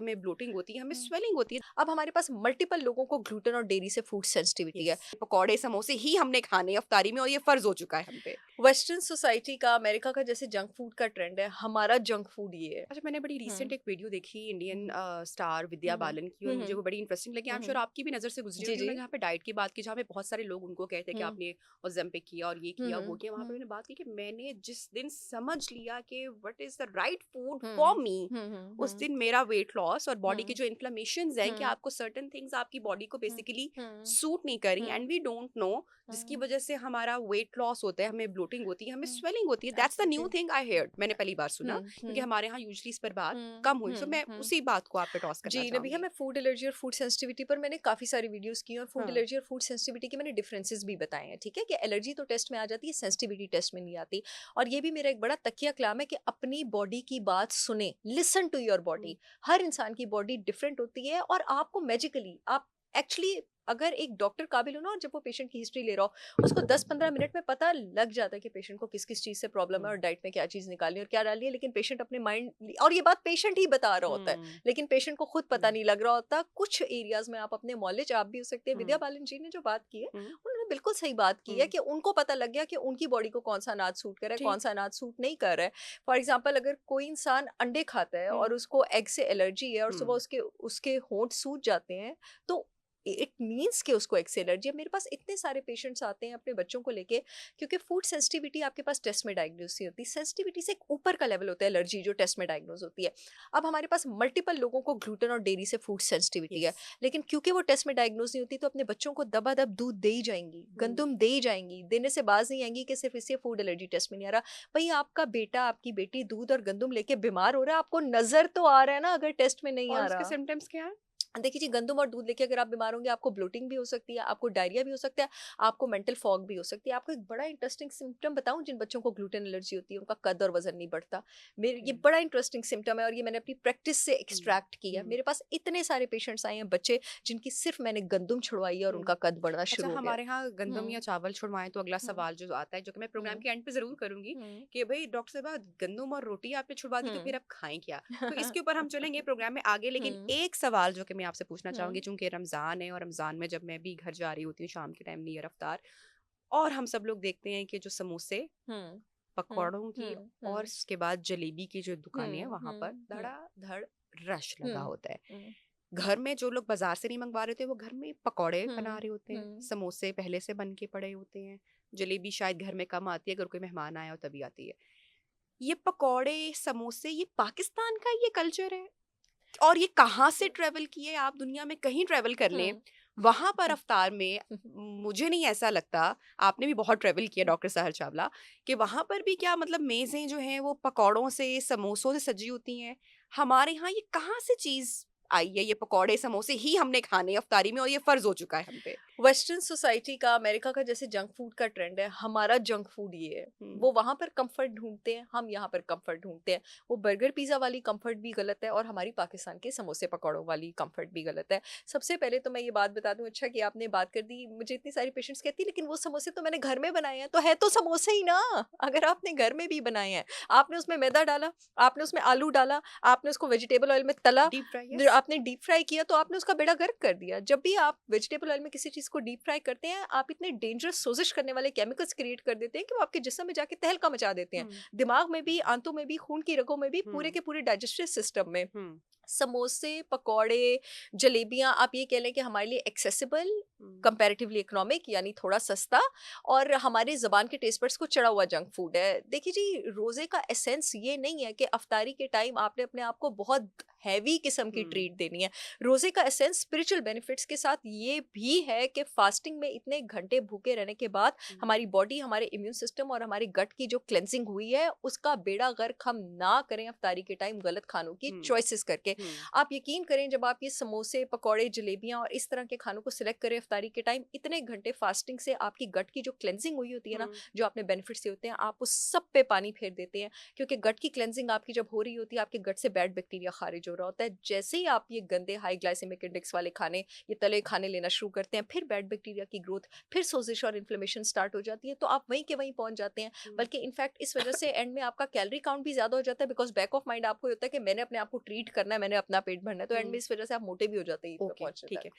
हमें ब्लोटिंग होती है, हमें स्वेलिंग होती है। अब हमारे पास मल्टीपल लोगों को ग्लूटेन और डेयरी से फूड सेंसिटिविटी है। पकौड़े समोसे ही हमने खाने इफ्तारी में और ये फर्ज हो चुका है हम पे। वेस्टर्न सोसाइटी का, अमेरिका का जैसे जंक फूड का ट्रेंड है, हमारा जंक फूड ये है। अच्छा, मैंने बड़ी रिसेंट हम्म एक वीडियो देखी इंडियन हम्म स्टार विद्या हम्म बालन की, और मुझे वो बड़ी इंटरेस्टिंग लगी। आई एम श्योर हम्म आपकी भी नज़र से गुजरी जी होगी। जी। उन्होंने जहाँ पे डाइट की बात की, जहाँ पे बहुत सारे लोग उनको कहते हैं कि हम्म आपने ओज़ेम्पिक किया और ये किया वो किया, वहाँ पे हम्म उन्होंने बात की कि मैंने जिस दिन समझ लिया कि what is the right food hmm for me, उस हम्म दिन मेरा वेट लॉस और बॉडी के हम्म जो इन्फ्लेमेशंस हैं कि हम्म आपको सर्टन थिंग्स आपकी बॉडी को हम्म बेसिकली हम्म सूट नहीं करी, and hmm we don't know, जिसकी हम्म वजह से हमारा वेट लॉस होता है, हमें ब्लोटिंग होती है, हमें हम्म स्वेलिंग होती है। That's the new absolutely. Thing I heard, मैंने पहली बार सुना, क्योंकि हम्म हमारे यहाँ यूजुअली इस पर बात हम्म कम हुई। सो मैं हम्म उसी बात को आप पे टॉस करना जी नबिया, चाहूंगी। मैं फूड एलर्जी और फूड सेंसिटिविटी पर मैंने काफ़ी सारी वीडियोस की हैं और फूड हाँ। एलर्जी और फूड सेंसिटिविटी के मैंने डिफरेंसेस भी बताए हैं। ठीक है, कि एलर्जी तो टेस्ट में आ जाती है, सेंसिटिविटी टेस्ट में नहीं आती। और ये भी मेरा एक बड़ा तकिया कलाम है कि अपनी बॉडी की बात सुने, listen to your hmm, body. हर इंसान की बॉडी डिफरेंट होती है और आपको मैजिकली आप एक्चुअली अगर एक डॉक्टर काबिल हो ना, और जब वो पेशेंट की हिस्ट्री ले रहा हो, उसको 10-15 मिनट में पता लग जाता है कि पेशेंट को किस किस चीज़ से प्रॉब्लम है और हम्म, डाइट में क्या चीज़ निकालनी है और क्या डालनी है। लेकिन पेशेंट अपने माइंड, और ये बात पेशेंट ही बता रहा होता है, हम्म, लेकिन पेशेंट को खुद पता हम्म, नहीं लग रहा होता। कुछ एरियाज में आप अपने नॉलेज आप भी हो सकते हैं। विद्या हम्म, बालन जी ने जो बात की है, हम्म, उन्होंने बिल्कुल सही बात की है हम्म, कि उनको पता लग गया कि उनकी बॉडी को कौन सा अनाज सूट कर रहा है, कौन ठीक। सा अनाज सूट नहीं कर रहा है। फॉर एग्जाम्पल, अगर कोई इंसान अंडे खाता है हम्म, और उसको एग से एलर्जी है और सुबह हम्म, उसके उसके होंठ सूज जाते हैं, तो इट मीन्स कि उसको एग से एलर्जी है। मेरे पास इतने सारे पेशेंट्स आते हैं अपने बच्चों को लेके, क्योंकि फूड सेंसिटिविटी आपके पास टेस्ट में डायग्नोस नहीं होती। सेंसिटिविटी से एक ऊपर का लेवल होता है एलर्जी, जो टेस्ट में डायग्नोस होती है। अब हमारे पास मल्टीपल लोगों को ग्लूटेन और डेयरी से फूड सेंसिटिविटी यस। है, लेकिन क्योंकि वो टेस्ट में डायग्नोस नहीं होती, तो अपने बच्चों को दबादब दूध दे ही जाएंगी, हम्म, गंदुम दे ही जाएंगी, देने से बाज नहीं आएंगी कि सिर्फ इससे फूड एलर्जी टेस्ट में नहीं आ रहा। भाई, आपका बेटा आपकी बेटी दूध और गंदुम लेके बीमार हो रहा है, आपको नजर तो आ रहा है ना, अगर टेस्ट में नहीं और आ उसके रहा। सिम्टम्स क्या है? देखिए जी, गंदुम और दूध लेके अगर आप बीमार होंगे, आपको ब्लोटिंग भी हो सकती है, आपको डायरिया भी हो सकता है, आपको मेंटल फॉग भी हो सकती है। आपको एक बड़ा इंटरेस्टिंग सिम्टम बताऊं, जिन बच्चों को ग्लूटेन एलर्जी होती है उनका कद और वजन नहीं बढ़ता। मेरे ओके। ये बड़ा इंटरेस्टिंग सिम्टम है और ये मैंने अपनी प्रैक्टिस से हम्म, एक्सट्रैक्ट किया है। हम्म, मेरे पास इतने सारे पेशेंट्स आए हैं, बच्चे, जिनकी सिर्फ मैंने गंदुम छुड़वाई है और हम्म। उनका कद बढ़ना अच्छा, शुरू हो गया है। हमारे यहाँ गंदम या हम्म चावल छुड़वाएं तो अगला हम्म सवाल जो आता है, जो कि मैं प्रोग्राम हम्म के एंड पे जरूर करूंगी, हम्म कि भाई डॉक्टर साहब, गंदम और रोटी आपने छुड़वा दी तो हम्म फिर आप खाएं क्या? तो इसके ऊपर हम चलेंगे प्रोग्राम में आगे, लेकिन हम्म एक सवाल जो कि मैं आपसे पूछना चाहूंगी, हम्म चूंकि रमजान है और रमजान में जब मैं भी घर जा रही होती हूँ शाम के टाइम नियर अफ्तार, और हम सब लोग देखते हैं कि जो समोसे, हम्म पकौड़ों की और हम्म उसके बाद जलेबी की जो दुकानें हैं, वहां पर हम्म धड़ाधड़ रश लगा हम्म होता है। हम्म घर में जो लोग बाजार से नहीं मंगवा रहे होते, वो घर में पकौड़े बना हुँ, रहे होते हैं, हुँ। समोसे पहले से बन के पड़े होते हैं, जलेबी शायद घर में कम आती है, अगर कोई मेहमान आया हो तभी आती है। ये पकौड़े समोसे, ये पाकिस्तान का ये कल्चर है, और ये कहाँ से ट्रेवल किए? आप दुनिया में कहीं ट्रेवल कर लें, हुँ, वहां पर अफ्तार में मुझे नहीं ऐसा लगता, आपने भी बहुत ट्रेवल किया डॉक्टर सहर चावला, कि वहां पर भी क्या मतलब मेजें जो हैं वो पकौड़ों से समोसों से सजी होती हैं। हमारे यहाँ ये कहाँ से चीज आई है? ये पकौड़े समोसे ही हमने खाने अफ्तारी में और ये फर्ज हो चुका है हम पे। वेस्टर्न सोसाइटी का, अमेरिका का जैसे जंक फूड का ट्रेंड है, हमारा जंक फूड ये है। हम्म, वो वहाँ पर कंफर्ट ढूँढते हैं, हम यहाँ पर कंफर्ट ढूँढते हैं। वो बर्गर पिज़्ज़ा वाली कंफर्ट भी गलत है और हमारी पाकिस्तान के समोसे पकौड़ों वाली कंफर्ट भी गलत है। सबसे पहले तो मैं ये बात बता दूँ, अच्छा कि आपने बात कर दी, मुझे इतनी सारी पेशेंट्स कहती हैं, लेकिन वो समोसे तो मैंने घर में बनाए हैं, तो है तो समोसे ही ना। अगर आपने घर में भी बनाए हैं, आपने उसमें मैदा डाला, आपने उसमें आलू डाला, आपने उसको वेजिटेबल ऑयल में तला, डीप फ्राई, जो यस। आपने डीप फ्राई किया, तो आपने उसका बेड़ा गर्क कर दिया। जब भी आप वेजिटेबल ऑयल में किसी चीज़ को डीप फ्राई करते हैं, आप इतने डेंजरस सोजिश करने वाले केमिकल्स क्रिएट कर देते हैं कि वो आपके जिस्म में जाके तहलका मचा देते हैं। हम्म, दिमाग में भी, आंतों में भी, खून की रगों में भी, पूरे हम्म, के पूरे डाइजेस्टिव सिस्टम में। हम्म, समोसे, पकौड़े, जलेबियाँ, आप ये कह लें कि हमारे लिए एक्सेसिबल, हम्म, कंपैरेटिवली इकोनॉमिक, यानी थोड़ा सस्ता, और हमारे ज़ुबान के टेस्ट बड्स को चढ़ा हुआ जंक फूड है। देखिए जी, रोज़े का एसेंस ये नहीं है कि अफ्तारी के टाइम आपने अपने आप को बहुत हैवी किस्म की हम्म, ट्रीट देनी है। रोज़े का एसेंस स्पिरिचुअल बेनिफिट्स के साथ ये भी है कि फास्टिंग में इतने घंटे भूखे रहने के बाद हम्म, हमारी बॉडी, हमारे इम्यून सिस्टम और हमारे गट की जो क्लेंजिंग हुई है, उसका बेड़ा गर्क हम ना करें अफ्तारी के टाइम गलत खानों की हम्म, चॉइसेस करके। हम्म, आप यकीन करें, जब आप ये समोसे, पकौड़े, जलेबियाँ और इस तरह के खानों को सिलेक्ट करें इफ्तारी के टाइम इतने घंटे फास्टिंग से आपकी गट की जो क्लेंजिंग हुई होती है ना, जो आपने बेनिफिट से होते हैं, आप उस सब पे पानी फेर देते हैं, क्योंकि गट की क्लेंजिंग आपकी जब हो रही होती है, आपके गट से बैड बैक्टीरिया खारिज हो रहा होता है। जैसे ही आप ये गंदे हाई ग्लाइसेमिक इंडेक्स वाले खाने, ये तले खाने लेना शुरू करते हैं, फिर बैड बैक्टीरिया की ग्रोथ, फिर सोजिश और इन्फ्लेमेशन स्टार्ट हो जाती है, तो आप वहीं के वहीं पहुंच जाते हैं। बल्कि इनफैक्ट इस वजह से एंड में आपका कैलोरी काउंट भी ज्यादा हो जाता है, बिकॉज बैक ऑफ माइंड आपको ये होता है कि मैंने अपने आप को ट्रीट करना है, मैंने अपना पेट भरना है, तो एंड में इस वजह से आप मोटे भी हो जाते हैं, ये ओके, पहुंचने ठीक तक। है।